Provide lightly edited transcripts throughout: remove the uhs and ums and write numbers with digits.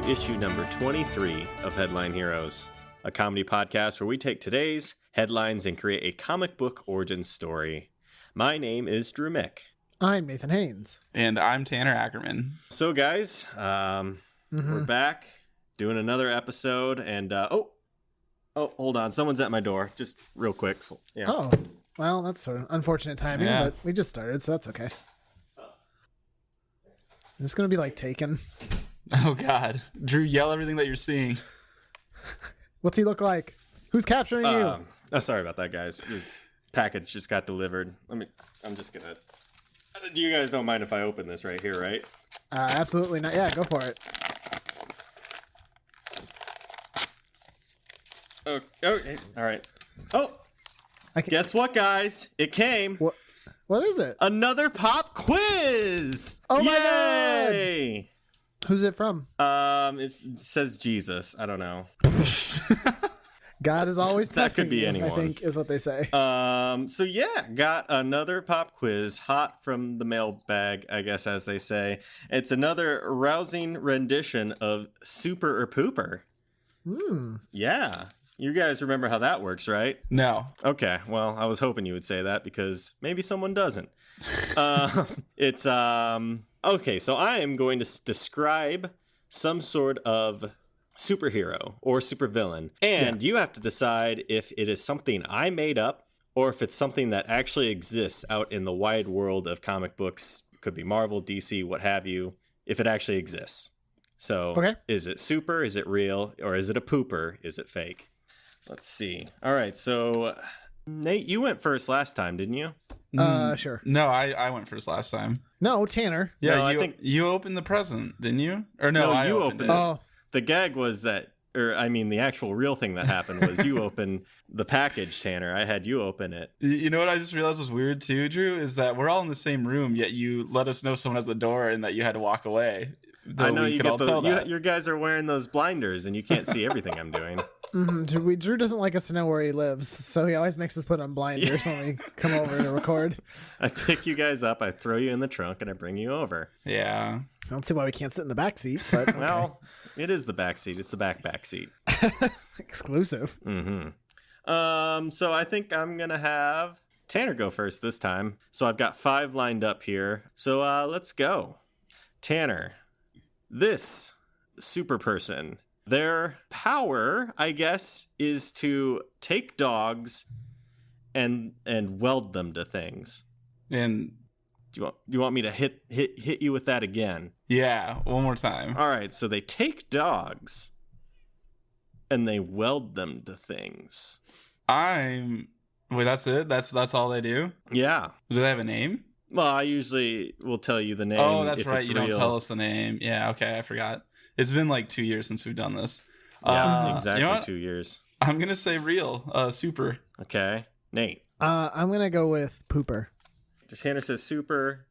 issue number 23 of Headline Heroes, a comedy podcast where we take today's headlines and create a comic book origin story. My name is Drew Mick. I'm Nathan Haynes. And I'm Tanner Ackerman. So, guys, we're back doing another episode, and oh, hold on, someone's at my door. Just real quick. So, yeah. Oh, well, that's sort of unfortunate timing, but we just started, so that's okay. Is this gonna be like Taken? Oh God, Drew, yell everything that you're seeing. What's he look like? Who's capturing you? Sorry about that, guys. This package just got delivered. I'm just gonna. You guys don't mind if I open this right here, right? Absolutely not. Yeah, go for it. Oh, okay. All right. Oh, guess what, guys? It came. What is it? Another pop quiz. Oh my Yay! God! Who's it from? It says Jesus. I don't know. God is always That testing could be you, anyone. I think is what they say. So yeah, got another pop quiz, hot from the mailbag, I guess, as they say. It's another rousing rendition of Super or Pooper. Yeah. You guys remember how that works, right? No. Okay, well, I was hoping you would say that because maybe someone doesn't. It's okay, so I am going to describe some sort of superhero or supervillain, and you have to decide if it is something I made up or if it's something that actually exists out in the wide world of comic books. Could be Marvel, DC, what have you, if it actually exists. So Is it super, is it real, or is it a pooper, is it fake? Let's see. All right, so Nate, you went first last time, didn't you? Sure. No, I went first last time. No, Tanner. Yeah, No, you, I think you opened the present, didn't you? Or no, I you opened it. Oh, the gag was that, or I mean, the actual real thing that happened was you opened the package, Tanner. I had you open it. You know what I just realized was weird too, Drew, is that we're all in the same room, yet you let us know someone has the door and that you had to walk away. I know you could get all tell those. that. Your guys are wearing those blinders, and you can't see everything I'm doing. Drew doesn't like us to know where he lives, so he always makes us put on blinders when we come over to record. I pick you guys up, I throw you in the trunk, and I bring you over. Yeah. I don't see why we can't sit in the back seat, but okay. Well, it is the back seat. It's the back seat. Exclusive. So I think I'm gonna have Tanner go first this time. So I've got 5 lined up here. So let's go. Tanner, this super person, their power, I guess, is to take dogs and weld them to things. And Do you want me to hit you with that again? yeah, one more time. All right, so they take dogs and they weld them to things. Wait, that's it? That's all they do? Yeah. Do they have a name? Well, I usually will tell you the name. Oh, that's if right. it's You real. don't tell us the name. Yeah, okay, I forgot. It's been like 2 years since we've done this. Yeah, exactly. You know what? 2 years. I'm gonna say real. Super. Okay, Nate. I'm gonna go with Pooper. Tanner says super.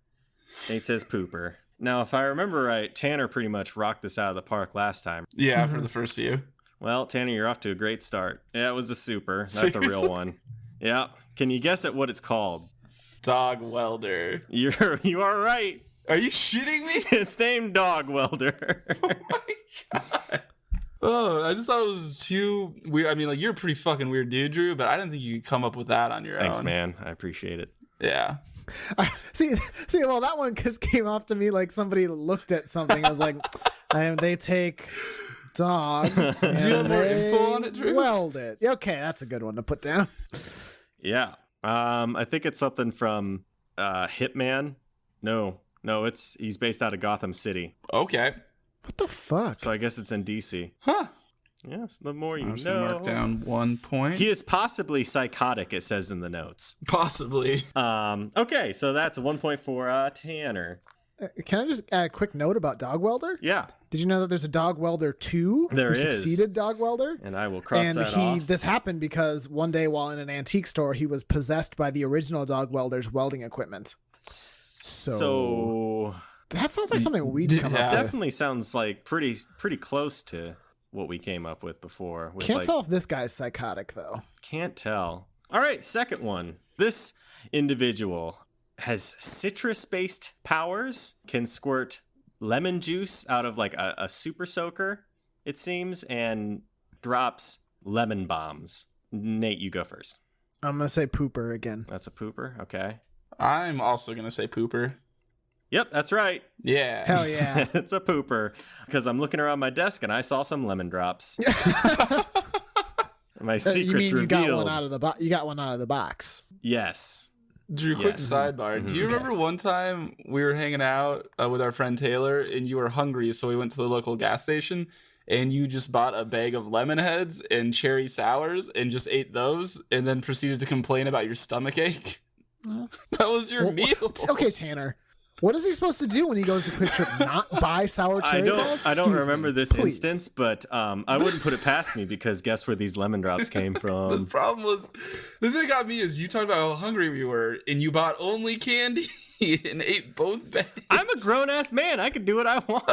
Nate says pooper. Now, if I remember right, Tanner pretty much rocked this out of the park last time. Yeah, for the first few. Well, Tanner, you're off to a great start. Yeah, it was a super. That's Seriously? a real one. Yeah. Can you guess at what it's called? Dog welder. You are right. Are you shitting me? It's named Dog Welder. Oh my God. Oh, I just thought it was too weird. I mean, like, you're a pretty fucking weird dude, Drew, but I didn't think you could come up with that on your Thanks, own. man. I appreciate it. Yeah. See, well, that one just came off to me like somebody looked at something. I was like, they take dogs. Do you have more info on it, Drew? Weld it. Yeah, okay, that's a good one to put down. Yeah. I think it's something from Hitman. No, he's based out of Gotham City. Okay. What the fuck? So I guess it's in DC. Huh. Yes, the more you I'm just gonna know. mark down 1 point. He is possibly psychotic, it says in the notes. Possibly. Okay, so that's 1 point for Tanner. Can I just add a quick note about Dog Welder? Yeah, Did you know that there's a Dog Welder 2? There who is. Succeeded Dog Welder? and I will cross that off. This happened because one day while in an antique store, he was possessed by the original Dog Welder's welding equipment. So That sounds like something we'd come yeah. up with. definitely sounds like pretty close to what we came up with before. With Can't tell if this guy's psychotic, though. Can't tell. All right, second one. This individual has citrus-based powers, can squirt lemon juice out of like a super soaker, it seems, and drops lemon bombs. Nate, you go first. I'm gonna say pooper again. That's a pooper. Okay. I'm also gonna say pooper. Yep, that's right. Yeah. Hell yeah. It's a pooper because I'm looking around my desk and I saw some lemon drops. My You secret's mean you got revealed. one out of the you got one out of the box? Yes. Drew, quick Yes. sidebar. Do you remember one time we were hanging out with our friend Taylor and you were hungry, so we went to the local gas station and you just bought a bag of lemon heads and cherry sours and just ate those and then proceeded to complain about your stomach ache? That was your meal. Okay, Tanner. What is he supposed to do when he goes to Quick Trip? Not buy sour cherry balls? I don't Excuse remember me, this please. instance, but I wouldn't put it past me because guess where these lemon drops came The from? problem was, the thing that got me is you talked about how hungry we were and you bought only candy and ate both bags. I'm a grown ass man. I can do what I want.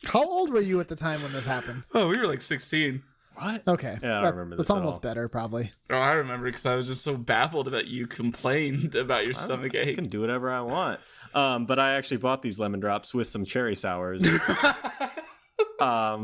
How old were you at the time when this happened? Oh, we were like 16. What? Okay. Yeah, I don't remember this That's at almost all. better, probably. Oh, I remember because I was just so baffled that you complained about your stomach I ache. can do whatever I want. But I actually bought these lemon drops with some cherry sours.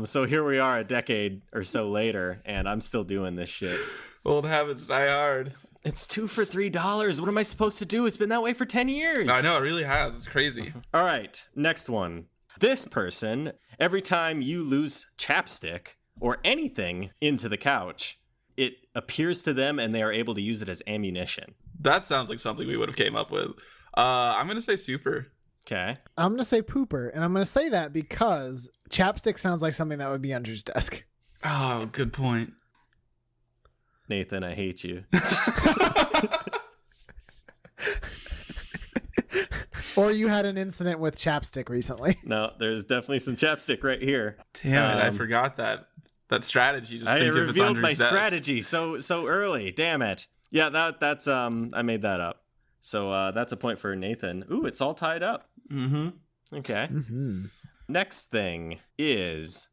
So here we are a decade or so later, and I'm still doing this shit. Old habits die hard. It's 2 for $3. What am I supposed to do? It's been that way for 10 years. I know, it really has. It's crazy. All right, next one. This person, every time you lose chapstick or anything into the couch, it appears to them and they are able to use it as ammunition. That sounds like something we would have came up with. I'm going to say super. Okay. I'm going to say pooper, and I'm going to say that because chapstick sounds like something that would be on Drew's desk. Oh, good point. Nathan, I hate you. Or you had an incident with chapstick recently. No, there's definitely some chapstick right here. Damn it, I Um, forgot that strategy. Just I think if it's revealed under my his desk. strategy so early. Damn it. Yeah, that's I made that up. So that's a point for Nathan. Ooh, it's all tied up. Mm-hmm. Okay. Mm-hmm. Next thing is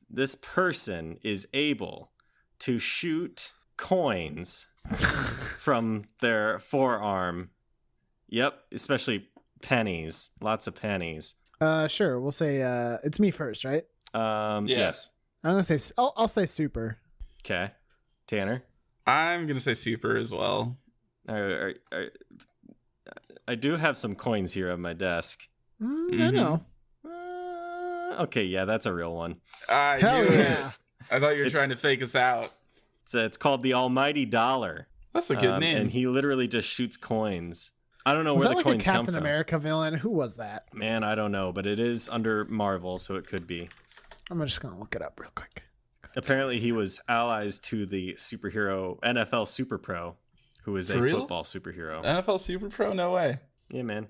this person is able to shoot coins from their forearm. Yep, especially pennies. Lots of pennies. Sure. We'll say it's me first, right? Yes. I'm gonna say I'll say super. Okay. Tanner. I'm going to say super as well. I do have some coins here on my desk. I Mhm. know. Okay, yeah, that's a real one. I Hell knew yeah. it. I thought you were It's- trying to fake us out. It's called the Almighty Dollar. That's a good name. And he literally just shoots coins. I don't know Was where that the like a coins come Captain from. America villain? Who was that? Man, I don't know, but it is under Marvel, so it could be. I'm just gonna look it up real quick. Apparently, he was allies to the superhero NFL Super Pro, who is a For real? football superhero. NFL Super Pro? No way. Yeah, man.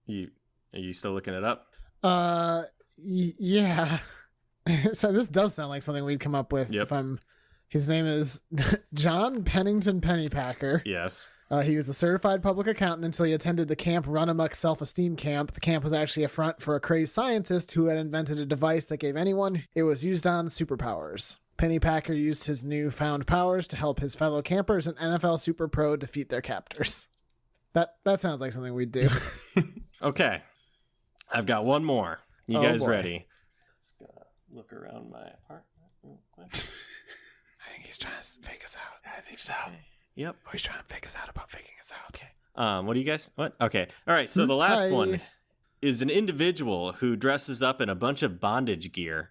Are you still looking it up? Yeah. So this does sound like something we'd come up with. Yep. His name is John Pennington Pennypacker. Yes. He was a certified public accountant until he attended the camp Run Amok Self-Esteem Camp. The camp was actually a front for a crazed scientist who had invented a device that gave anyone it was used on superpowers. Pennypacker used his newfound powers to help his fellow campers and NFL Super Pro defeat their captors. That sounds like something we'd do. Okay. I've got one more. You Oh, guys boy. ready? Just gotta look around my apartment real quick. I think he's trying to fake us out. I think so. Yep. Oh, he's trying to fake us out about faking us out. Okay. What do you guys? What? Okay. All right. So the last Hi. one is an individual who dresses up in a bunch of bondage gear.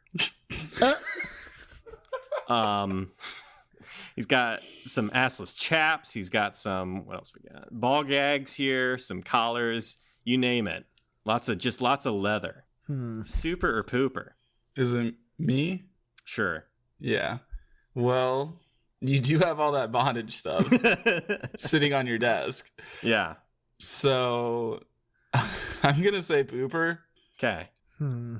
He's got some assless chaps. He's got some, what else we got? Ball gags here, some collars, you name it. Lots of leather. Super or pooper? Is it me? Sure. Yeah. Well, you do have all that bondage stuff sitting on your desk. Yeah. So I'm going to say pooper. Okay. I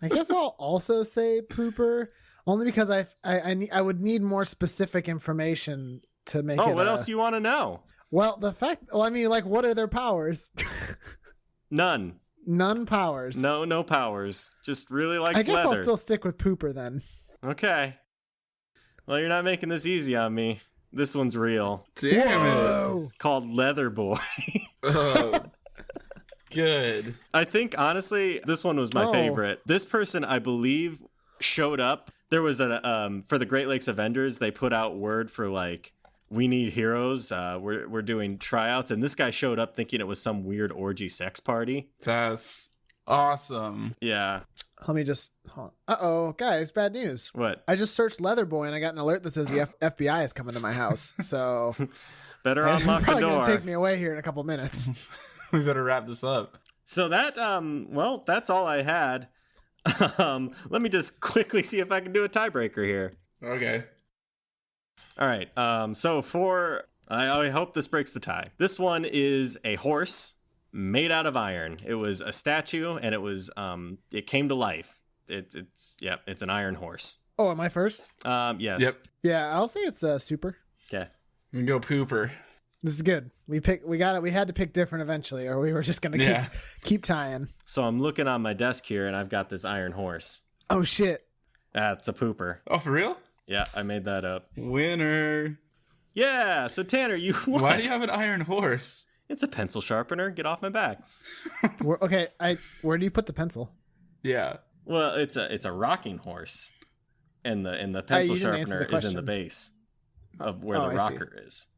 guess I'll also say pooper, only because I would need more specific information to make it. Oh, what else do you want to know? Well, I mean, like, what are their powers? None. None powers. No powers. Just really likes I guess leather. I'll still stick with pooper then. Okay. Well, you're not making this easy on me. This one's real. Damn it. Whoa. Called Leather Boy. Oh. good. I think honestly, this one was my Oh. favorite. This person, I believe, showed up. There was a for the Great Lakes Avengers. They put out word for like, we need heroes. We're doing tryouts, and this guy showed up thinking it was some weird orgy sex party. That's awesome. Yeah. Let me just. Uh-oh, guys, bad news. What? I just searched Leatherboy and I got an alert that says the FBI is coming to my house. So Better they're unlock the probably door. gonna take me away here in a couple minutes. We better wrap this up. So that well, that's all I had. Let me just quickly see if I can do a tiebreaker here. Okay. All right. So I hope this breaks the tie. This one is a horse made out of iron. It was a statue, and it came to life. It's an iron horse. Oh, am I first? Yes. Yep. Yeah, I'll say it's super. Okay. We can go pooper. This is good. We had to pick different eventually, or we were just gonna Yeah. keep tying. So I'm looking on my desk here, and I've got this iron horse. Oh shit. That's a pooper. Oh, for real? Yeah, I made that up. Winner. Yeah. So Tanner, you won. Why do you have an iron horse? It's a pencil sharpener. Get off my back. Okay, where do you put the pencil? Yeah. Well, it's a rocking horse, and the pencil you didn't answer sharpener the is in the question. base of where Oh, the I see. rocker is.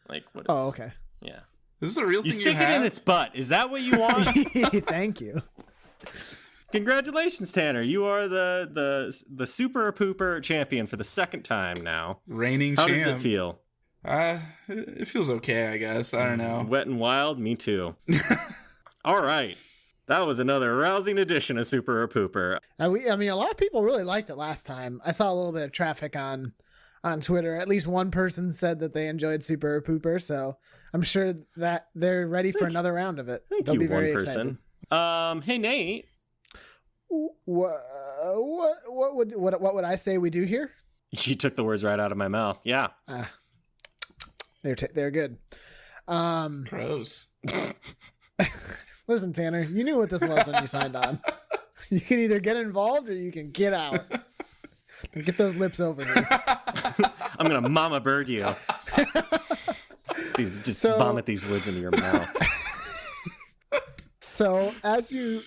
Like what? It's, Oh, okay. Yeah. This is a real You thing stick it have? in its butt. Is that what you want? Thank you. Congratulations, Tanner. You are the super pooper champion for the second time now. Reigning How champ. does it feel? It feels okay, I guess. I don't know. Wet and wild? Me too. All right. That was another rousing edition of Super or Pooper. I mean, a lot of people really liked it last time. I saw a little bit of traffic on Twitter. At least one person said that they enjoyed Super or Pooper, so I'm sure that they're ready for another round of it. Thank They'll you, be one very person. Hey, Nate. What would I say we do here? You took the words right out of my mouth. Yeah. They're good. Gross. Listen, Tanner, you knew what this was when you signed on. You can either get involved or you can get out. Get those lips over here. I'm going to mama bird you. Vomit these words into your mouth. So, as you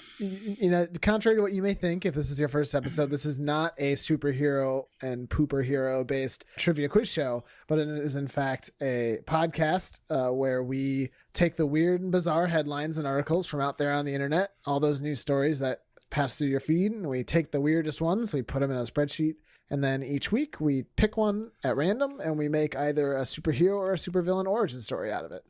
know, contrary to what you may think, if this is your first episode, this is not a superhero and pooper hero based trivia quiz show, but it is in fact a podcast where we take the weird and bizarre headlines and articles from out there on the internet, all those news stories that pass through your feed, and we take the weirdest ones, we put them in a spreadsheet, and then each week we pick one at random and we make either a superhero or a supervillain origin story out of it.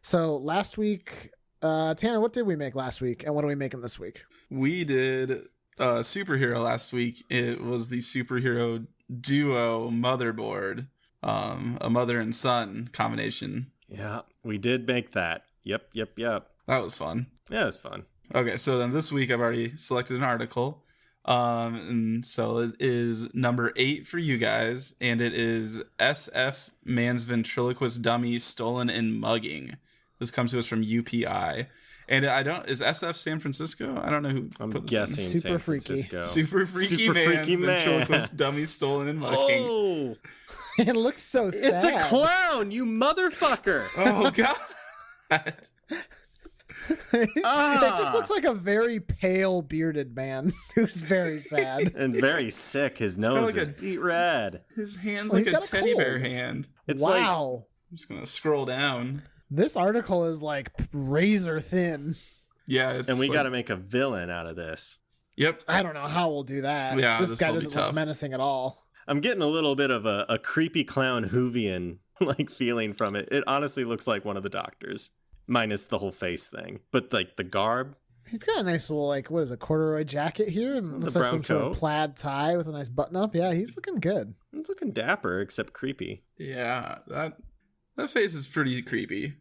So last week, Tanner, what did we make last week, and what are we making this week? We did superhero last week. It was the superhero duo Motherboard, a mother and son combination. Yeah, we did make that. Yep. That was fun. Yeah, it's fun. Okay, so then this week I've already selected an article. And so it is number 8 for you guys, and it is SF Man's Ventriloquist Dummy Stolen in Mugging. This comes to us from UPI. And is SF San Francisco? I don't know who I'm put this guessing Super San freaky. Francisco. Super freaky man's ventriloquist dummy stolen in mugging. Oh, It looks so sad. it's a clown, you motherfucker. Oh god. It just looks like a very pale bearded man who's very sad. And very sick. His nose like is a- beat red. His hand's Well, like he's a got a teddy bear cold. hand. It's like Wow. I'm just gonna scroll down. This article is like razor thin. Yeah, it's and we like, got to make a villain out of this. Yep. I don't know how we'll do that. Yeah, this this guy will be doesn't look tough. menacing at all. I'm getting a little bit of a creepy clown Whovian like feeling from it. It honestly looks like one of the doctors, minus the whole face thing. But like the garb, He's got a nice little, like, what is a corduroy jacket here? And The looks like brown some sort of coat. plaid tie with a nice button up. Yeah, he's looking good. it's looking dapper except creepy. Yeah, that face is pretty creepy.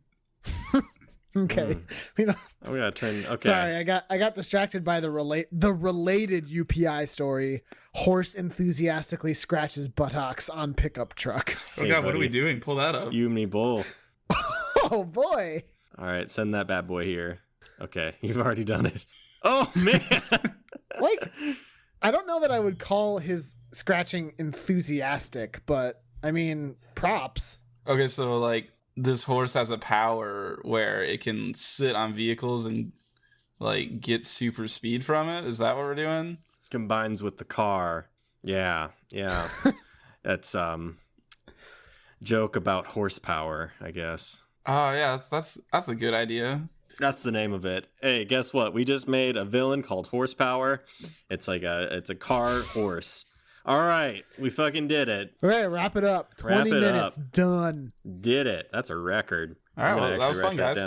Okay. You know, Oh, we gotta turn. Okay. sorry, I got distracted by the related UPI story. Horse enthusiastically scratches buttocks on pickup truck. Oh Hey, god, what are we buddy. doing? Pull that up. You and me both. Oh boy. All right, send that bad boy here. Okay, you've already done it. Oh man. Like, I don't know that I would call his scratching enthusiastic, but I mean, props. Okay, so like this horse has a power where it can sit on vehicles and like get super speed from it. Is that what we're doing? Combines with the car. Yeah. That's joke about horsepower, I guess. Oh yeah, that's a good idea. That's the name of it. Hey, guess what? We just made a villain called Horsepower. It's a car horse. All right, we fucking did it. Okay, wrap it up. 20 minutes, done. Did it. That's a record. All right, well, that was fun, guys.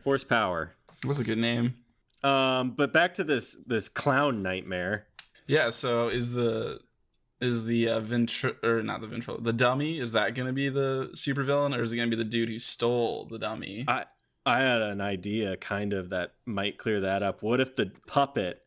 Horsepower. That was a good name. But back to this clown nightmare. Yeah, so is the the dummy, is that gonna be the supervillain, or is it gonna be the dude who stole the dummy? I had an idea kind of that might clear that up. What if the puppet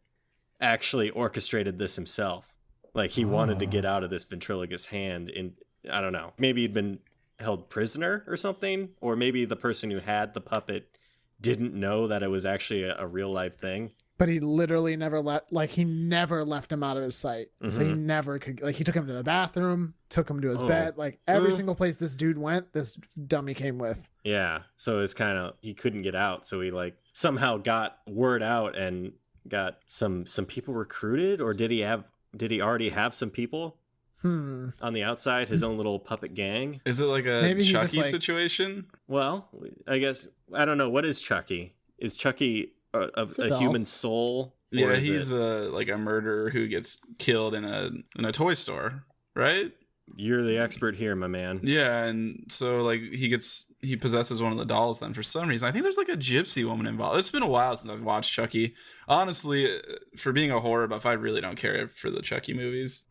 actually orchestrated this himself? Like he wanted to get out of this ventriloquist's hand in, I don't know, maybe he'd been held prisoner or something, or maybe the person who had the puppet didn't know that it was actually a real life thing. But he literally never never left him out of his sight. So he never could, like, he took him to the bathroom, took him to his bed, like every single place this dude went, this dummy came with. Yeah. So it's kind of, he couldn't get out. So he like somehow got word out and got some people recruited, or did he already have some people on the outside, his own little puppet gang? Is it like a Maybe Chucky situation? Well, I guess, I don't know. What is Chucky? Is Chucky a human soul? Yeah, he's like a murderer who gets killed in a toy store, right? You're the expert here, my man. Yeah, and so like he possesses one of the dolls then for some reason. I think there's like a gypsy woman involved. It's been a while since I've watched Chucky. Honestly, for being a horror buff, I really don't care for the Chucky movies.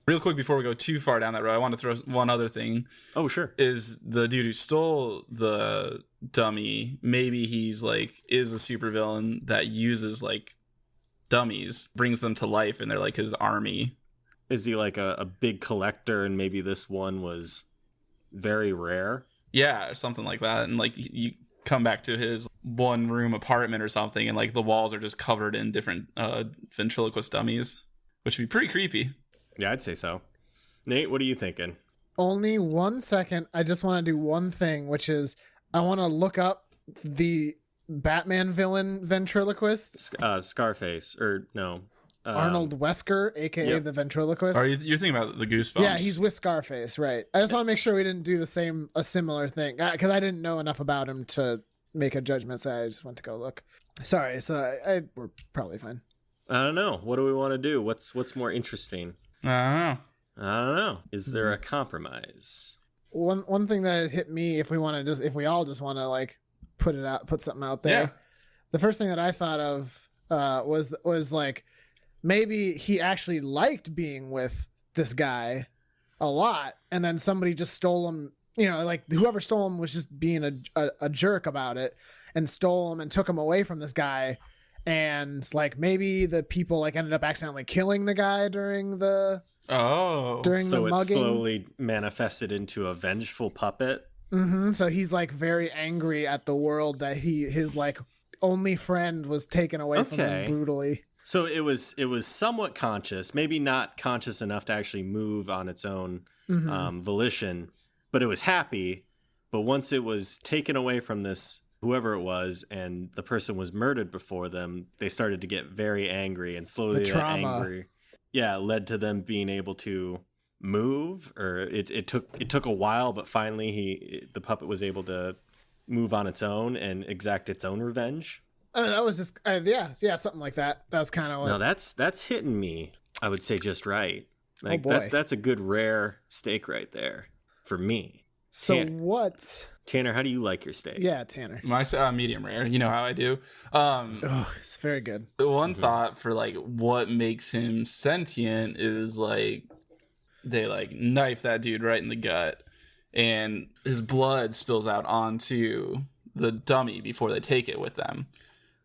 Real quick before we go too far down that road, I want to throw one other thing. Oh, sure. Is the dude who stole the dummy, maybe he's like is a supervillain that uses like dummies, brings them to life, and they're like his army. Is he like a big collector, and maybe this one was very rare? Yeah, or something like that. And like you come back to his one room apartment or something, and like the walls are just covered in different ventriloquist dummies, which would be pretty creepy. Yeah, I'd say so. Nate, what are you thinking? Only 1 second. I just want to do one thing, which is I want to look up the Batman villain ventriloquist. Scarface, or no. Arnold Wesker, aka the ventriloquist. You're thinking about the Goosebumps? Yeah, he's with Scarface, right? I just want to make sure we didn't do a similar thing, because I didn't know enough about him to make a judgment, so I just went to go look. Sorry, so we're probably fine. I don't know. What do we want to do? What's more interesting? I don't know. Is there a compromise? One thing that hit me, if we all just want to like put something out there. Yeah. The first thing that I thought of was like, maybe he actually liked being with this guy a lot, and then somebody just stole him. You know, like whoever stole him was just being a jerk about it, and stole him and took him away from this guy. And like maybe the people like ended up accidentally killing the guy during the mugging. So it slowly manifested into a vengeful puppet. So he's like very angry at the world that his like only friend was taken away from him brutally. So it was somewhat conscious, maybe not conscious enough to actually move on its own volition, but it was happy. But once it was taken away from this whoever it was, and the person was murdered before them, they started to get very angry, and slowly that anger, led to them being able to move. Or it took a while, but finally the puppet was able to move on its own and exact its own revenge. That was just something like that. That was kind of no, that's hitting me. I would say just right. Like oh boy. That's a good rare steak right there for me. So what? Tanner, how do you like your steak? Yeah, Tanner. My medium rare. You know how I do. It's very good. One thought for like what makes him sentient is like they like knife that dude right in the gut, and his blood spills out onto the dummy before they take it with them.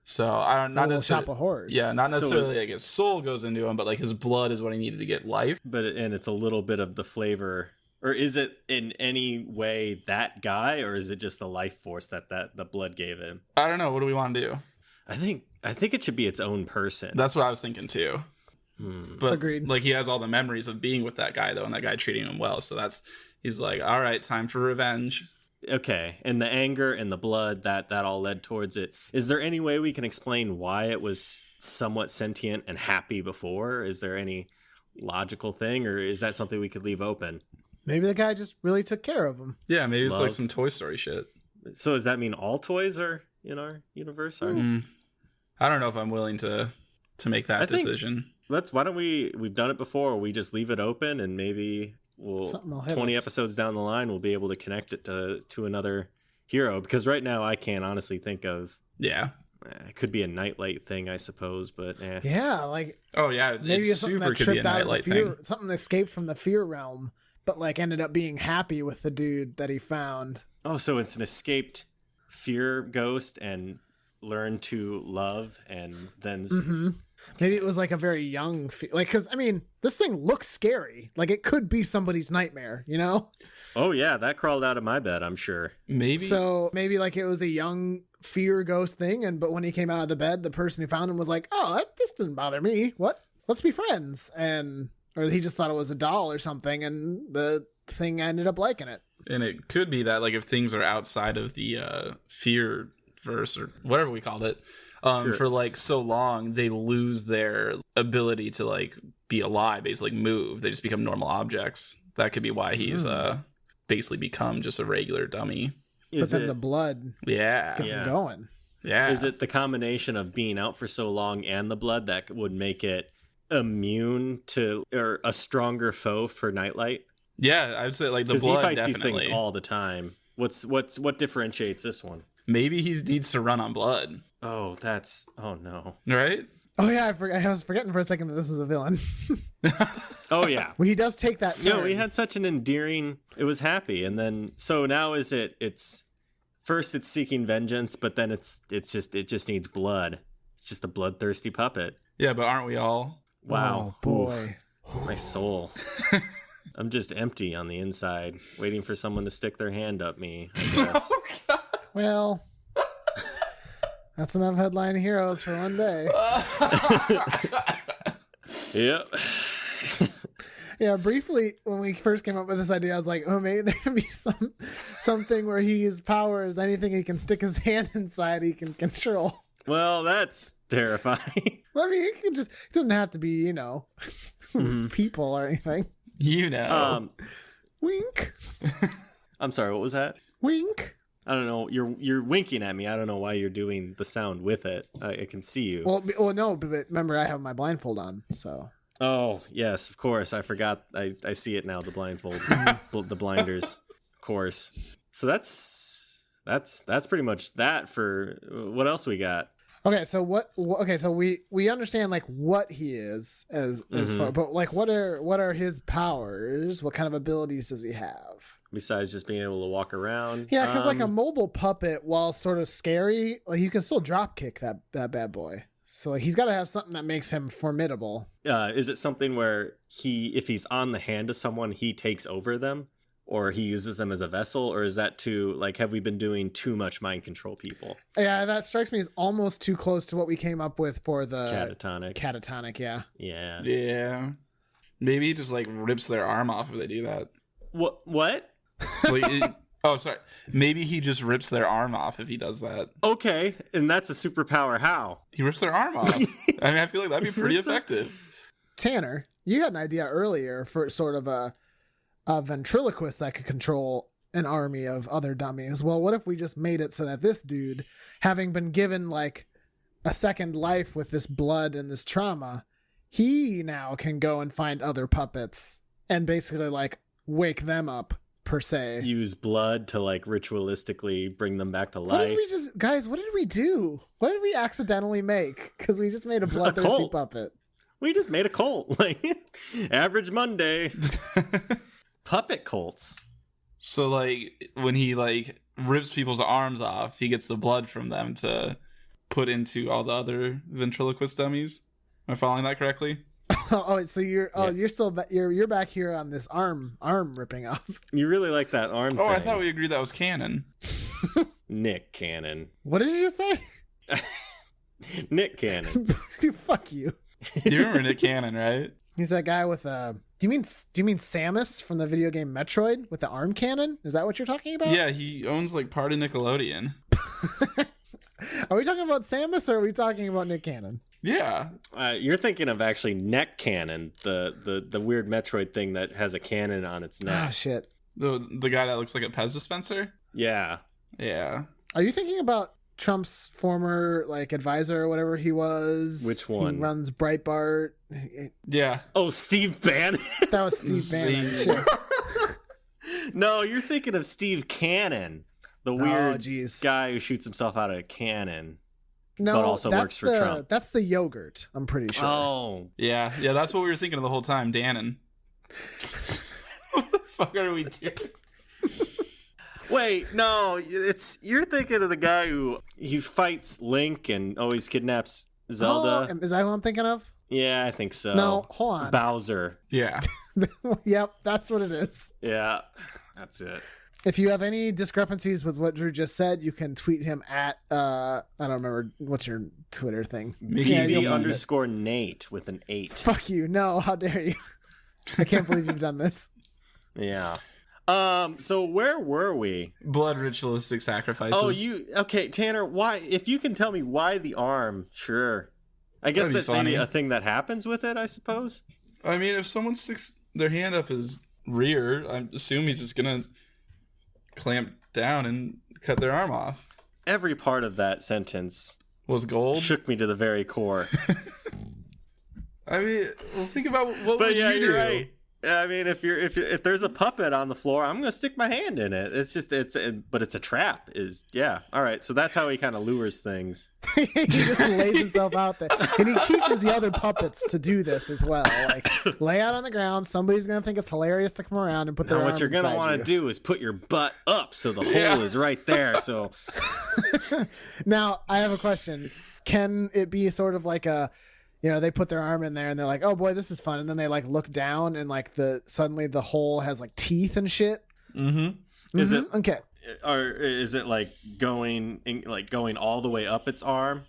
So I don't not necessarily shop of horrors. Yeah, not necessarily like his soul goes into him, but like his blood is what he needed to get life. And it's a little bit of the flavor. Or is it in any way that guy, or is it just the life force that the blood gave him? I don't know. What do we want to do? I think it should be its own person. That's what I was thinking too. But agreed. Like he has all the memories of being with that guy though, and that guy treating him well. So he's like, all right, time for revenge. Okay, and the anger and the blood that all led towards it. Is there any way we can explain why it was somewhat sentient and happy before? Is there any logical thing, or is that something we could leave open? Maybe the guy just really took care of him. Yeah, maybe it's like Love. some Toy Story shit. So does that mean all toys are in our universe? Are? I don't know if I'm willing to make that I think- decision. Why don't we've done it before, we just leave it open and maybe Something will hit 20 us. episodes down the line we'll be able to connect it to another hero, because right now I can't honestly think of Yeah. it could be a nightlight thing, I suppose, but Yeah, like Oh yeah, maybe it it's something super that could be a tripped out of the nightlight fear, thing. something that escaped from the fear realm, but like ended up being happy with the dude that he found. oh, so it's an escaped fear ghost and learned to love and then Maybe it was like a very young, like, because I mean, this thing looks scary. Like it could be somebody's nightmare, you know? oh yeah, that crawled out of my bed, I'm sure. Maybe. So maybe like it was a young fear ghost thing, but when he came out of the bed, the person who found him was like, "Oh, this didn't bother me. What? Let's be friends." Or he just thought it was a doll or something, and the thing ended up liking it. And it could be that like if things are outside of the fear verse or whatever we called it, Sure. for like so long they lose their ability to like be alive, basically move. They just become normal objects. That could be why he's basically become just a regular dummy. But Is then it the blood Yeah. gets Yeah. him going. Yeah. is it the combination of being out for so long and the blood that would make it immune to or a stronger foe for nightlight? Yeah, I would say like the Because he blood fights definitely. these things all the time. What differentiates this one? Maybe he needs to run on blood, Oh no. right? Oh yeah, I was forgetting for a second that this is a villain. Oh yeah. Well, he does take that turn. Yeah, we had such an endearing. It was happy, and then so now it's first it's seeking vengeance, but then it just needs blood. It's just a bloodthirsty puppet. Yeah, but aren't we all? Wow, Oh, boy. Oof, my soul. I'm just empty on the inside, waiting for someone to stick their hand up me. I guess. Well, that's enough headline heroes for one day. Yep. Yeah, briefly, when we first came up with this idea, I was like, oh, maybe there could be something where his power is anything he can stick his hand inside he can control. Well, that's terrifying. I mean, it doesn't have to be, Mm-hmm. people or anything. You know. Wink, I'm sorry. What was that? wink. I don't know. You're winking at me. I don't know why you're doing the sound with it. I can see you. Well, no, but remember, I have my blindfold on, so. Oh yes, of course. I forgot. I see it now. The blindfold, the blinders, of course. So that's pretty much that. For what else we got? Okay, so okay, so we understand like what he is as far, but like what are his powers? What kind of abilities does he have? Besides just being able to walk around. Yeah, because like a mobile puppet, while sort of scary, like you can still drop kick that bad boy. So like, he's got to have something that makes him formidable. Is it something where if he's on the hand of someone, he takes over them, or he uses them as a vessel, or is that too like have we been doing too much mind control people? Yeah, that strikes me as almost too close to what we came up with for the Catatonic. catatonic. Yeah. Yeah. Yeah. Maybe he just like rips their arm off if they do that. What? Like, oh, sorry. Maybe he just rips their arm off if he does that. Okay, and that's a superpower. How? He rips their arm off. I mean, I feel like that'd be pretty effective. Tanner, you had an idea earlier for sort of a ventriloquist that could control an army of other dummies. Well, what if we just made it so that this dude, having been given like a second life with this blood and this trauma, he now can go and find other puppets and basically like wake them up per se. Use blood to like ritualistically bring them back to What did life. we just, guys, what did we do? What did we accidentally make? Because we just made a bloodthirsty cult. puppet. We just made a cult. Like average Monday. Puppet cults. So like when he like rips people's arms off, he gets the blood from them to put into all the other ventriloquist dummies. Am I following that correctly? Oh, so you're Yeah. you're still you're back here on this arm ripping off. You really like that arm Oh, thing. I thought we agreed that was canon. Nick Cannon. What did you just say? Nick Cannon. Fuck you. You remember Nick Cannon, right? He's that guy with a. Do you mean Samus from the video game Metroid with the arm cannon? Is that what you're talking about? Yeah, he owns like part of Nickelodeon. Are we talking about Samus or are we talking about Nick Cannon? Yeah. You're thinking of actually Neck Cannon, the weird Metroid thing that has a cannon on its Oh neck. shit. The guy that looks like a Pez dispenser? Yeah. Yeah. Are you thinking about Trump's former like advisor or whatever he was? Which one? He runs Breitbart. Yeah. Oh, Steve Bannon. That was Steve Bannon. Zing. Shit. No, you're thinking of Steve Cannon, the Oh weird jeez. guy who shoots himself out of a cannon. No, but also that's works for the, Trump. That's the yogurt. I'm pretty sure. Oh, Yeah. Yeah, that's what we were thinking of the whole time, Dannon. What the fuck are we doing? wait, no, you're thinking of the guy who he fights Link and always kidnaps Zelda. Oh, is that who I'm thinking of? Yeah, I think so. No, hold on. Bowser. Yeah. Yep, that's what it is. Yeah, that's it. If you have any discrepancies with what Drew just said, you can tweet him at I don't remember what's your Twitter thing. Yeah, you'll find it. PB _ Nate with an 8. Fuck you. No, how dare you? I can't believe you've done this. Yeah. So where were we? Blood ritualistic sacrifices. Okay, Tanner, why, if you can tell me why the arm, sure. I guess That'd be that's maybe funny. a thing that happens with it, I suppose. I mean, if someone sticks their hand up his rear, I assume he's just gonna clamp down and cut their arm off. Every part of that sentence Was gold? shook me to the very core. I mean, well, think about what But would yeah, you you're do? right. I mean, if there's a puppet on the floor, I'm gonna stick my hand in it. But it's a trap. Yeah. All right. So that's how he kind of lures things. He just lays himself out there. And he teaches the other puppets to do this as well. Like, lay out on the ground. Somebody's going to think it's hilarious to come around and put their Now, arm what you're gonna inside want you. to do is put your butt up so the Yeah. hole is right there. So Now, I have a question. Can it be sort of like a, they put their arm in there and they're like, oh boy, this is fun. And then they like look down and like suddenly the hole has like teeth and shit. Mm-hmm. Is it- Okay. or is it like going all the way up its arm,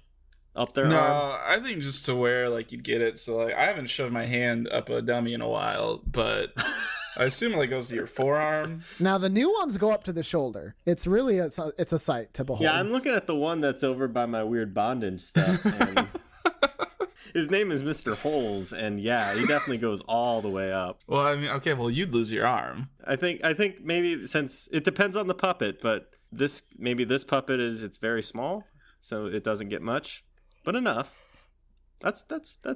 up their No, arm? I think just to where like you'd get it. So like I haven't shoved my hand up a dummy in a while, but I assume it like goes to your forearm. Now the new ones go up to the shoulder. It's really it's a sight to behold. Yeah, I'm looking at the one that's over by my weird bondage stuff. And his name is Mr. Holes, and yeah, he definitely goes all the way up. Well, I mean, okay, well you'd lose your arm. I think maybe, since it depends on the puppet, but this puppet it's very small, so it doesn't get much, but enough. That's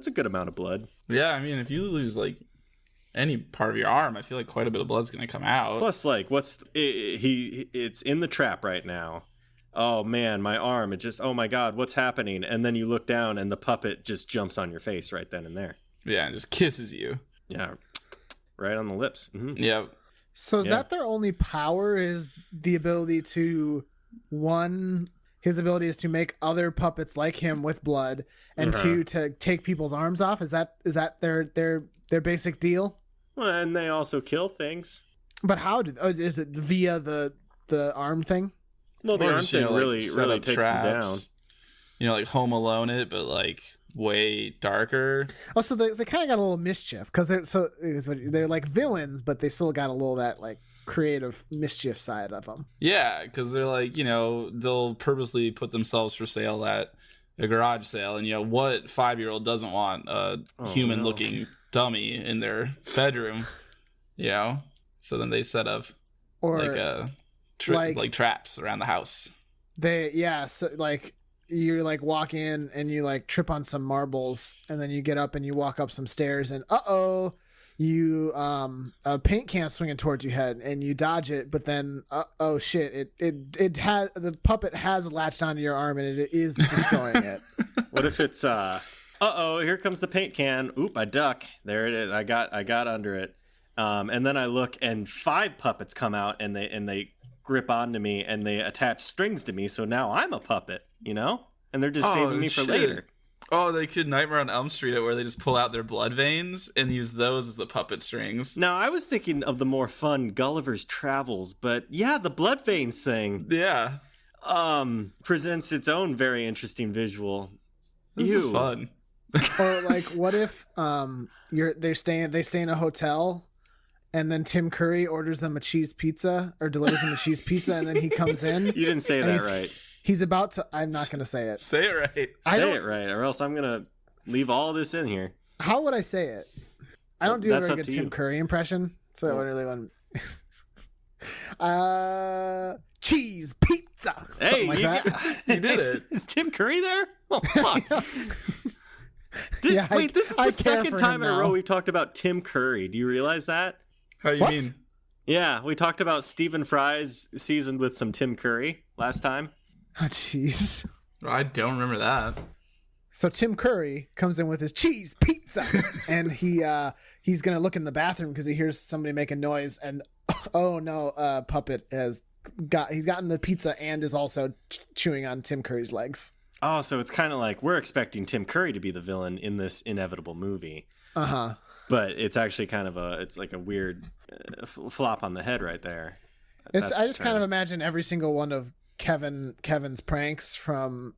a good amount of blood. Yeah, I mean, if you lose like any part of your arm, I feel like quite a bit of blood's gonna come out. Plus, like, it's in the trap right now. Oh man, my arm! Oh my god, what's happening? And then you look down, and the puppet just jumps on your face right then and there. Yeah, and just kisses you. Yeah, right on the lips. Mm-hmm. Yeah. So is Yeah. that their only power? Is the ability to his ability is to make other puppets like him with blood, and two, to take people's arms off? Is that their basic deal? Well, and they also kill things. But how is it via the arm thing? Well, the Or arm just, thing like, really set up takes them down. traps. Like Home Alone it, but like way darker. Oh, so they kind of got a little mischief because they're like villains, but they still got a little that like creative mischief side of them. Yeah, because they're like, they'll purposely put themselves for sale at a garage sale, and what 5-year-old doesn't want a human-looking dummy in their bedroom? So then they set up Or like traps around the house. so like you like walk in and you like trip on some marbles and then you get up and you walk up some stairs and you a paint can swinging towards your head and you dodge it, but then oh shit, it has the puppet has latched onto your arm and it is destroying it. What if it's here comes the paint can. Oop, I duck. There it is. I got under it. And then I look and 5 puppets come out and they grip onto me and they attach strings to me. So now I'm a puppet, and they're just saving me for shit. later. Oh, they could Nightmare on Elm Street it where they just pull out their blood veins and use those as the puppet strings. Now I was thinking of the more fun Gulliver's Travels, but yeah, the blood veins thing Yeah. presents its own very interesting visual. This is Ew. fun. Or like, what if they stay in a hotel, and then Tim Curry orders them a cheese pizza or delivers them a cheese pizza, and then he comes in. You didn't say and that right. He's about to. I'm not going to say it. Say it right. Say it right, or else I'm gonna leave all this in here. How would I say it? I don't do a That's very up good to Tim you. Curry impression, so I really want. Cheese pizza. Hey, Something like that. You did it. Is Tim Curry there? Oh, fuck. Yeah, Wait, this is I the care second for time him in a now. row we've talked about Tim Curry. Do you realize that? How you What? mean? Yeah, we talked about Stephen Fry's seasoned with some Tim Curry last time. Oh, jeez. I don't remember that. So Tim Curry comes in with his cheese pizza, and he's gonna look in the bathroom because he hears somebody make a noise, and oh no, Puppet he's gotten the pizza and is also chewing on Tim Curry's legs. Oh, so it's kind of like we're expecting Tim Curry to be the villain in this inevitable movie, but it's actually kind of it's like a weird flop on the head right there. I just kind of imagine every single one of Kevin's pranks from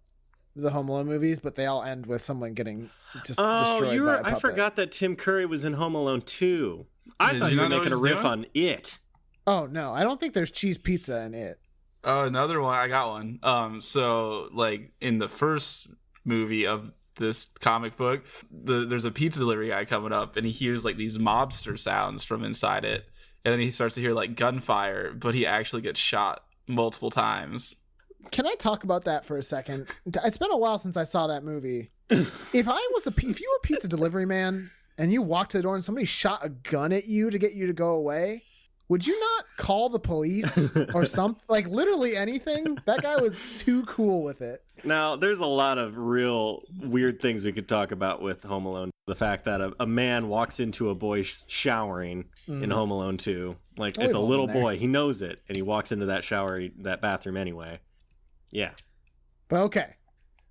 the Home Alone movies, but they all end with someone getting just destroyed by a puppet. I forgot that Tim Curry was in Home Alone 2. I Did thought you you were not know making a what he's riff doing? on it. Oh no, I don't think there's cheese pizza in it. Oh, another one. I got one. So like in the first movie of this comic book, there's a pizza delivery guy coming up, and he hears like these mobster sounds from inside it, and then he starts to hear like gunfire, but he actually gets shot multiple times. Can I talk about that for a second? It's been a while since I saw that movie. If you were a pizza delivery man and you walked to the door and somebody shot a gun at you to get you to go away, would you not call the police or something? Like literally anything? That guy was too cool with it. Now, there's a lot of real weird things we could talk about with Home Alone. The fact that a man walks into a boy showering in Home Alone 2. Like, Oh, it's we've a all little been there. boy. He knows it, and he walks into that bathroom anyway. Yeah. But okay.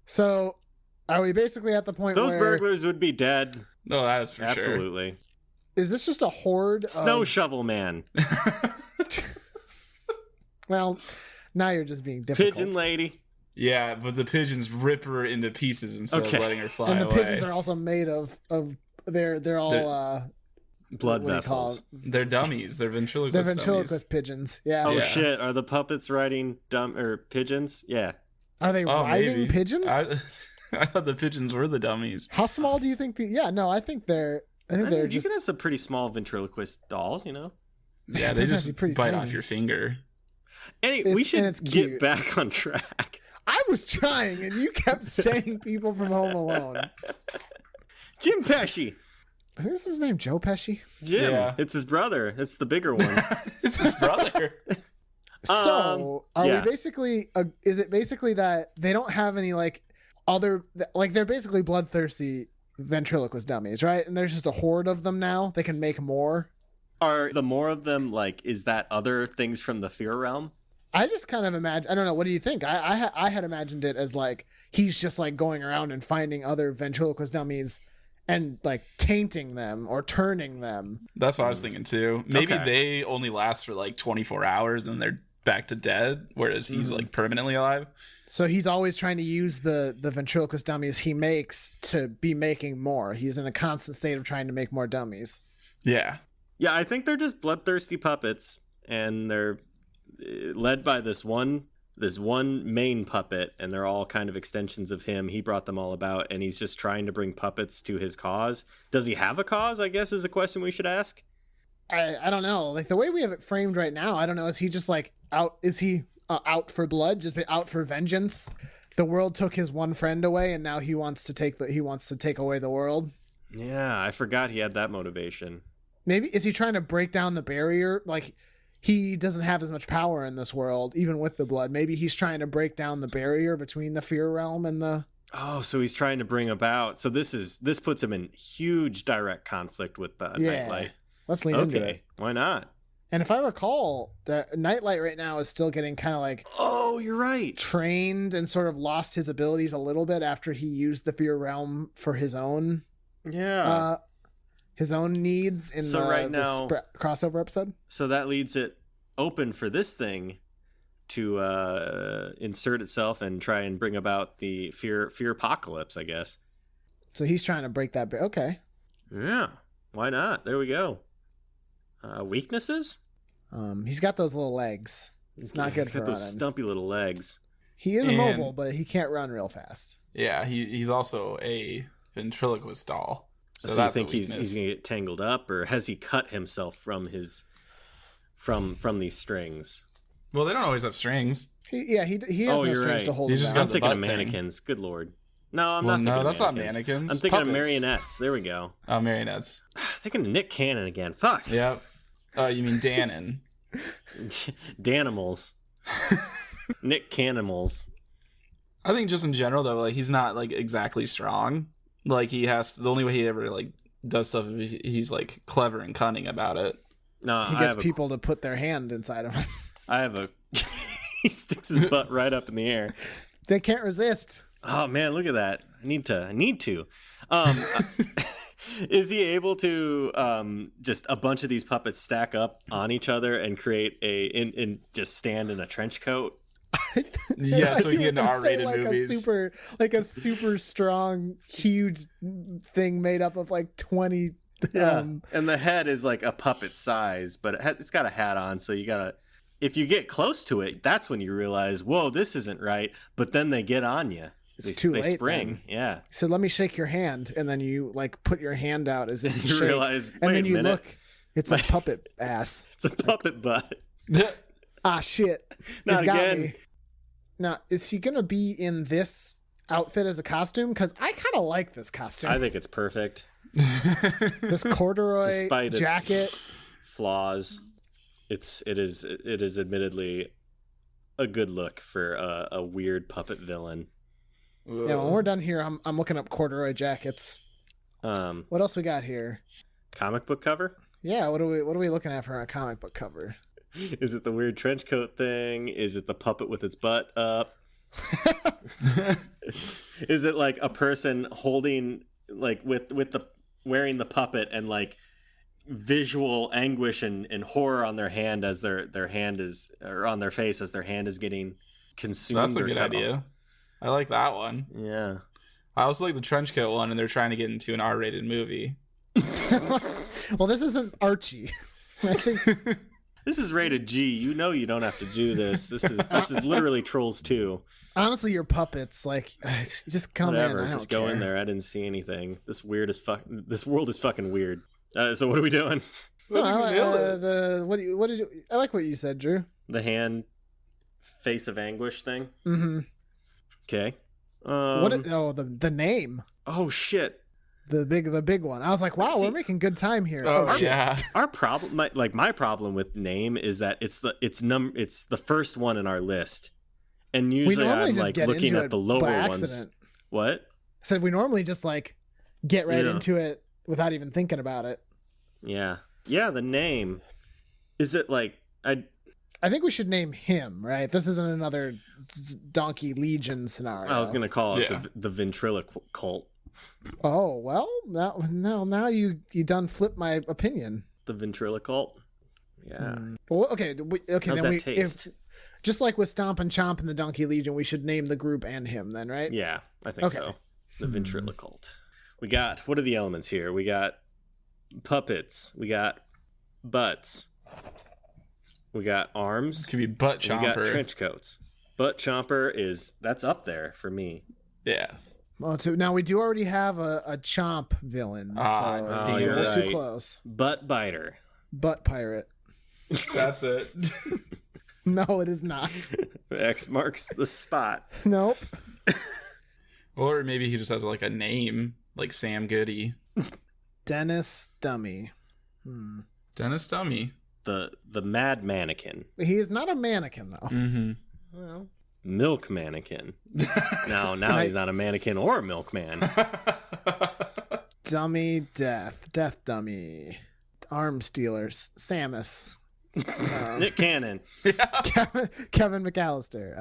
So are we basically at the point Those where burglars would be dead. No, that is for sure. Absolutely. is this just a horde Snow of, shovel man. well, now you're just being difficult. Pigeon lady. Yeah, but the pigeons rip her into pieces instead Okay. of letting her fly And the away. pigeons are also made of they're all Blood what do you call vessels. it? They're dummies. They're They're ventriloquist ventriloquist pigeons. Yeah. Oh Yeah. shit! Are the puppets riding pigeons? Yeah. Are they Oh, riding maybe. pigeons? I thought the pigeons were the dummies. How small do you think I think they're I mean, you just can have some pretty small ventriloquist dolls, you know. Yeah, They're they just actually pretty bite tiny. off your finger. We And should it's get cute. back on track. I was trying and you kept saying people from Home Alone. Jim Pesci. Is his name Joe Pesci? Jim. Yeah. It's his brother. It's the bigger one. It's his brother. So are yeah. we basically is it basically that they don't have any like other like they're basically bloodthirsty ventriloquist dummies, right? And there's just a horde of them now. They can make more. Are the more of them like? Is that other things from the fear realm? I just kind of imagine. I don't know. What do you think? I had imagined it as like he's just like going around and finding other ventriloquist dummies and like tainting them or turning them. That's what I was thinking too. Maybe Okay. they only last for like 24 hours and they're back to dead, whereas he's like permanently alive. So he's always trying to use the ventriloquist dummies he makes to be making more. He's in a constant state of trying to make more dummies. Yeah. Yeah, I think they're just bloodthirsty puppets, and they're led by this one main puppet, and they're all kind of extensions of him. He brought them all about, and he's just trying to bring puppets to his cause. Does he have a cause? I guess is a question we should ask. I don't know. Like the way we have it framed right now, I don't know. Is he just like out? Is he out for blood? Just out for vengeance? The world took his one friend away, and now he wants to take away the world. Yeah, I forgot he had that motivation. Maybe is he trying to break down the barrier? Like he doesn't have as much power in this world, even with the blood. Maybe he's trying to break down the barrier between the fear realm and the. Oh, so he's trying to bring about. So this puts him in huge direct conflict with the Nightlight. Let's lean into it. Okay, why not? And if I recall, the Nightlight right now is still getting kind of like Oh, you're right. trained and sort of lost his abilities a little bit after he used the fear realm for his own Yeah. needs in So right now- crossover episode. So that leaves it open for this thing to insert itself and try and bring about the fear apocalypse, I guess. So he's trying to break that. Okay. Yeah. Why not? There we go. Weaknesses? He's got those little legs. He's not good he's for got those running. stumpy little legs. He is And- mobile, but he can't run real fast. Yeah, he's also a ventriloquist doll. So So you that's think a he's weakness. gonna get tangled up, or has he cut himself from his from these strings? Well, they don't always have strings. He has Oh, no you're strings right. to hold You him just down. I'm the thinking of butt thing. mannequins. Good lord. No, I'm Well, not. no, thinking that's of not mannequins. mannequins. I'm thinking Puppets. of marionettes. There we go. Oh, marionettes. Thinking of Nick Cannon again. Fuck. Yep. You mean Dannon? Danimals. Nick Cannimals. I think just in general though, like he's not like exactly strong. Like the only way he ever like does stuff is he's like clever and cunning about it. No, He I gets have people to put their hand inside of him. I have a. He sticks his butt right up in the air. They can't resist. Oh man, look at that! I need to. Is he able to just a bunch of these puppets stack up on each other and create in just stand in a trench coat? Yeah, so he can get into I'd say R-rated like movies. a super strong, huge thing made up of like 20. And the head is like a puppet size, but it's got a hat on, so you gotta. If you get close to it, that's when you realize, whoa, this isn't right. But then they get on you. It's too they late spring. then. Yeah. So let me shake your hand, and then you like put your hand out as if to You shake, realize, and wait then a you minute, look. It's a puppet ass. it's a puppet butt. Ah, shit. Not It's got again. me. Now, is he gonna be in this outfit as a costume? Because I kind of like this costume. I think it's perfect. This corduroy Despite its jacket. flaws, it is admittedly a good look for a weird puppet villain. Yeah, when we're done here, I'm looking up corduroy jackets. What else we got here? Comic book cover? Yeah, what are we looking at for a comic book cover? Is it the weird trench coat thing? Is it the puppet with its butt up? Is it like a person holding like with the wearing the puppet and like visual anguish and horror on their hand as their hand is, or on their face as their hand is getting consumed? That's a or good cut idea. off? I like that one. Yeah. I also like the trench coat one, and they're trying to get into an R-rated movie. Well, this isn't Archie. I think This is rated G. You know you don't have to do this. This is literally Trolls 2. honestly, your puppets like just come Whatever, in. I just don't go care. in there. I didn't see anything. This world is fucking weird. So what are we doing? No, I think we nailed it. I like what you said, Drew. The hand face of anguish thing. Mm-hmm. Okay. The name, Oh shit. the big one. I was like, wow, See- we're making good time here. Oh, shit. yeah. Our problem, my problem with name is that it's the first one in our list, and We usually normally I'm just like get looking into at it the lower by ones. accident. What? I said we normally just like get right Yeah. into it without even thinking about it. Yeah. Yeah. The name. Is it like I think we should name him, right? This isn't another Donkey Legion scenario. I was gonna call it Yeah. the ventriloquist cult. Oh well, now you done flipped my opinion. The ventriloquist. Yeah. Well, okay, okay. How's then that taste? Just like with Stomp and Chomp and the Donkey Legion, we should name the group and him then, right? Yeah, I think Okay. so. The ventriloquist. We got, what are the elements here? We got puppets. We got butts. We got arms. This could be butt and we got chomper. trench coats. Butt chomper that's up there for me. Yeah. Well, now we do already have a Chomp villain, Ah, so damn you're it. too Right. close. Butt biter. Butt pirate. That's it. No, it is not. X marks the spot. Nope. Or maybe he just has like a name, like Sam Goody. Dennis Dummy. Dennis Dummy. The mad mannequin. He is not a mannequin though. Mm-hmm. Well, milk mannequin. Now he's not a mannequin or a milkman. Dummy Death Dummy. Arm Stealers. Samus. Nick Cannon. Kevin McAllister.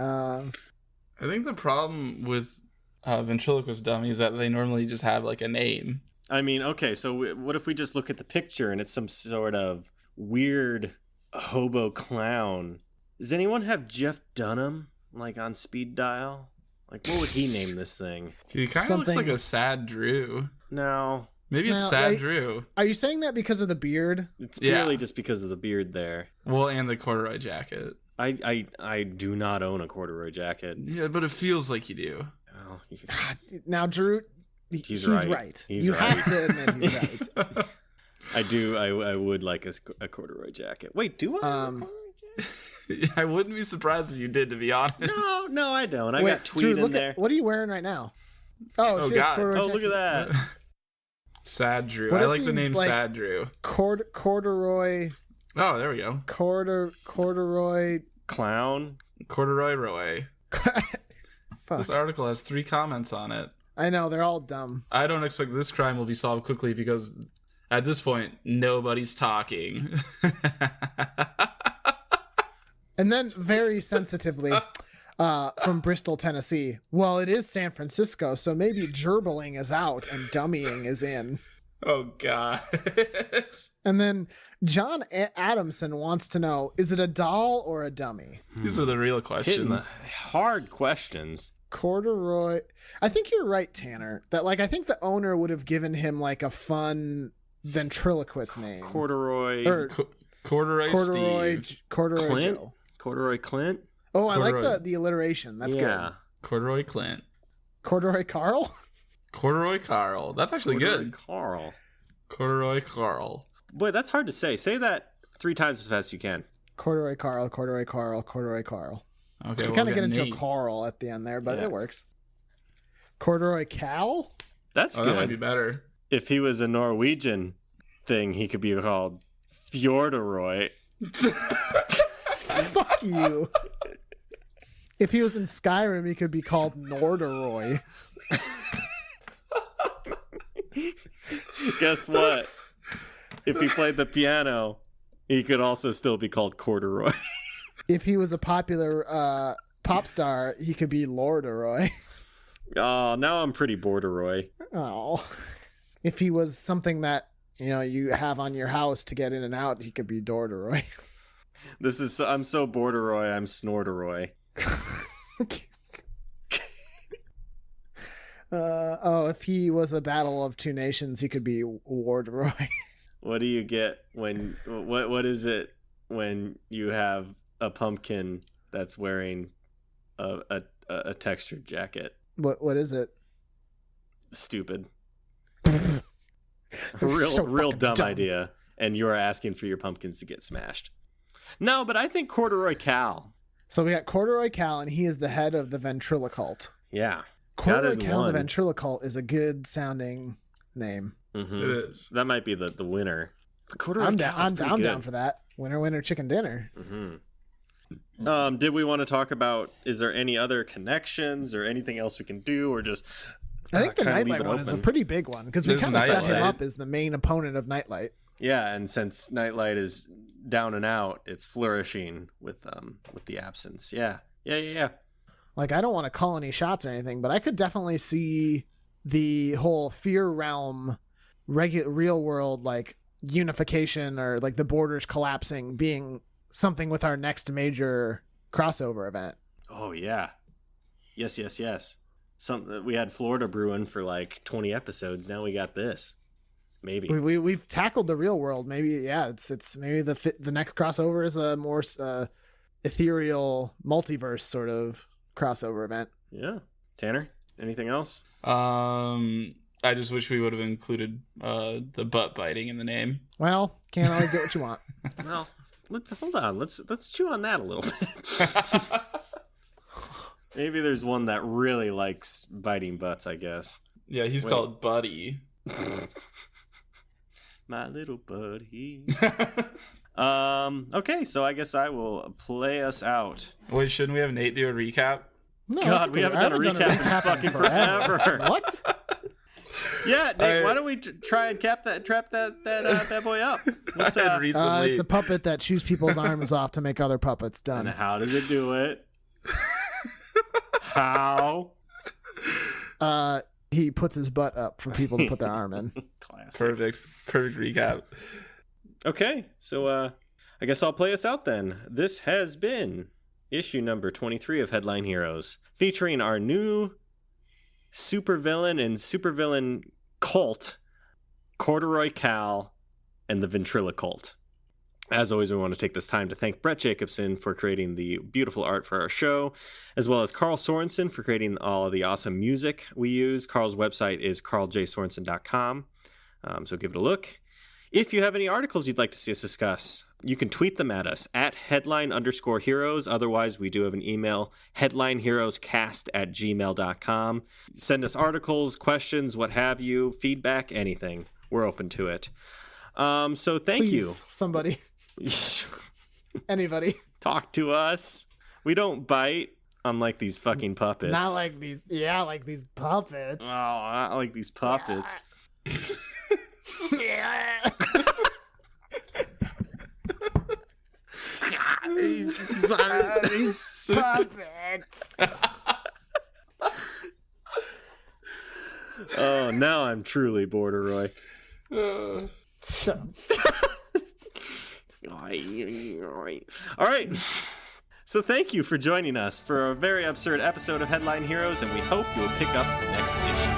I think the problem with ventriloquist dummies is that they normally just have like a name. I mean, okay, so what if we just look at the picture and it's some sort of weird hobo clown? Does anyone have Jeff Dunham like on speed dial? Like, what would he name this thing? He kind of looks Something- like a sad Drew. No, Maybe it's No, sad Drew. Are you saying that because of the beard? it's Yeah. purely just because of the beard there. Well, and the corduroy jacket. I do not own a corduroy jacket. Yeah, but it feels like you do. Oh, Now, Drew, He's right. He's you right. have to admit he's right. I do. I would like a corduroy jacket. Wait, do I? Have a Um, corduroy jacket? I wouldn't be surprised if you did, to be honest. No, I don't. I Wait, got tweed Drew, in look there. what are you wearing right now? Oh, shit, it's God. corduroy Oh, look at jacket. that. Sad Drew. What I if like the he's, name like- Sad Drew. Corduroy, Oh, there we go. corduroy. Corduroy Roy. Fuck. This article has 3 comments on it. I know they're all dumb. I don't expect this crime will be solved quickly because at this point, nobody's talking. And then very sensitively, from Bristol, Tennessee. Well, it is San Francisco, so maybe gerbling is out and dummying is in. Oh, God. And then John Adamson wants to know, is it a doll or a dummy? These are the real Hitting the questions. hard questions. Corduroy. I think you're right, Tanner. That like I think the owner would have given him like a fun ventriloquist name. Corduroy. Or Corduroy Steve. Corduroy Clint? Joe. Corduroy Clint. Oh, I like Corduroy. the alliteration. That's yeah. Corduroy Clint. good. Corduroy Carl. Corduroy Carl. That's actually Corduroy good. Carl. Corduroy Carl. Boy, that's hard to say. Say that 3 times as fast as you can. Corduroy Carl. Corduroy Carl. Corduroy Carl. Okay, You well, kind we of got get into Nate. a Carl at the end there, but Yeah. it works. Corduroy Cal. That's Oh, good. that might be better. If he was a Norwegian thing, he could be called Fjordaroy. Fuck you. If he was in Skyrim, he could be called Norderoy. Guess what? If he played the piano, he could also still be called Corduroy. If he was a popular pop star, he could be Lorderoy. Oh, now I'm pretty borderoy. Oh. If he was something that, you have on your house to get in and out, he could be Dorderoy. I'm so borderoy, I'm snorderoy. If he was a battle of 2 nations, he could be Warderoy. What do you get when what is it when you have a pumpkin that's wearing a textured jacket? What is it? Stupid. So real fucking dumb dumb. idea. And you're asking for your pumpkins to get smashed. No, but I think Corduroy Cal. So we got Corduroy Cal, and he is the head of the Ventriloquult. Yeah. Corduroy in Cal, one. the Ventriloquult, is a good sounding name. Mhm. It is. That might be the winner. But Corduroy I'm Cal down. is pretty I'm good. down for that. Winner, winner, chicken dinner. Did we want to talk about, is there any other connections or anything else we can do, or just I think the kinda leave Nightlight it one is a open? pretty big one because we There's kind of set him Nightlight. up as the main opponent of Nightlight. Yeah, and since Nightlight is down and out, it's flourishing with the absence. Yeah. Like, I don't want to call any shots or anything, but I could definitely see the whole Fear Realm real world, like, unification or, like, the borders collapsing being something with our next major crossover event. Oh yeah. Yes. We had Florida brewing for like 20 episodes. Now we got this. Maybe. We've tackled the real world. Maybe, yeah, it's maybe the next crossover is a more ethereal multiverse sort of crossover event. Yeah. Tanner, anything else? I just wish we would have included the butt biting in the name. Well, can't always get what you want. Well, hold on. Let's chew on that a little bit. Maybe there's one that really likes biting butts, I guess. Yeah, he's Wait. called Buddy. My little buddy. Okay, so I guess I will play us out. Wait, shouldn't we have Nate do a recap? No, God, we haven't done a recap in fucking forever. What? Yeah, Nate, I- why don't we try and trap that boy up? What's I had that? recently. It's a puppet that chews people's arms off to make other puppets. And Done. how does it do it? How? He puts his butt up for people to put their arm in. Classic. Perfect recap. Okay, so I guess I'll play us out then. This has been issue number 23 of Headline Heroes, featuring our new supervillain and supervillain cult, Corduroy Cal and the Ventriloquult. As always, we want to take this time to thank Brett Jacobson for creating the beautiful art for our show, as well as Carl Sorensen for creating all of the awesome music we use. Carl's website is carljsorensen.com, so give it a look. If you have any articles you'd like to see us discuss, you can tweet them at us at headline_heroes. Otherwise, we do have an email, headlineheroescast@gmail.com. Send us articles, questions, what have you, feedback, anything. We're open to it. So thank Please, you. Somebody. Anybody. Talk to us. We don't bite, unlike these fucking puppets. Not like these. Yeah, like these puppets. Oh, not like these puppets. Yeah. These puppets. Oh, now I'm truly Borderoy. Shut up. All right. So thank you for joining us for a very absurd episode of Headline Heroes, and we hope you will pick up the next issue.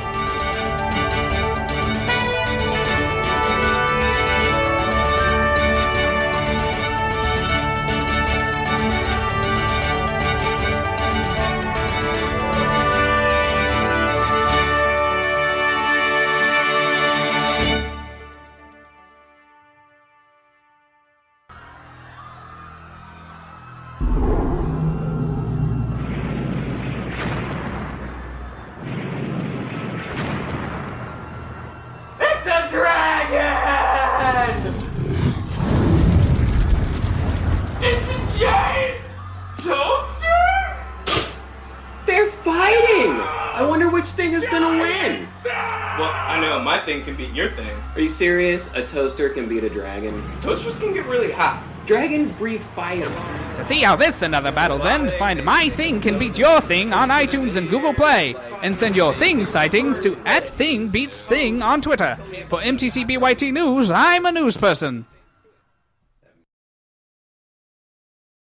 Thing is gonna win. Well, I know my thing can beat your thing. Are you serious? A toaster can beat a dragon? Toasters can get really hot. Dragons breathe fire. To see how this and other battles end, find My Thing Can Beat Your Thing on iTunes and Google Play, and send your Thing sightings to @ThingBeatsThing on Twitter. For MTCBYT News, I'm a news person.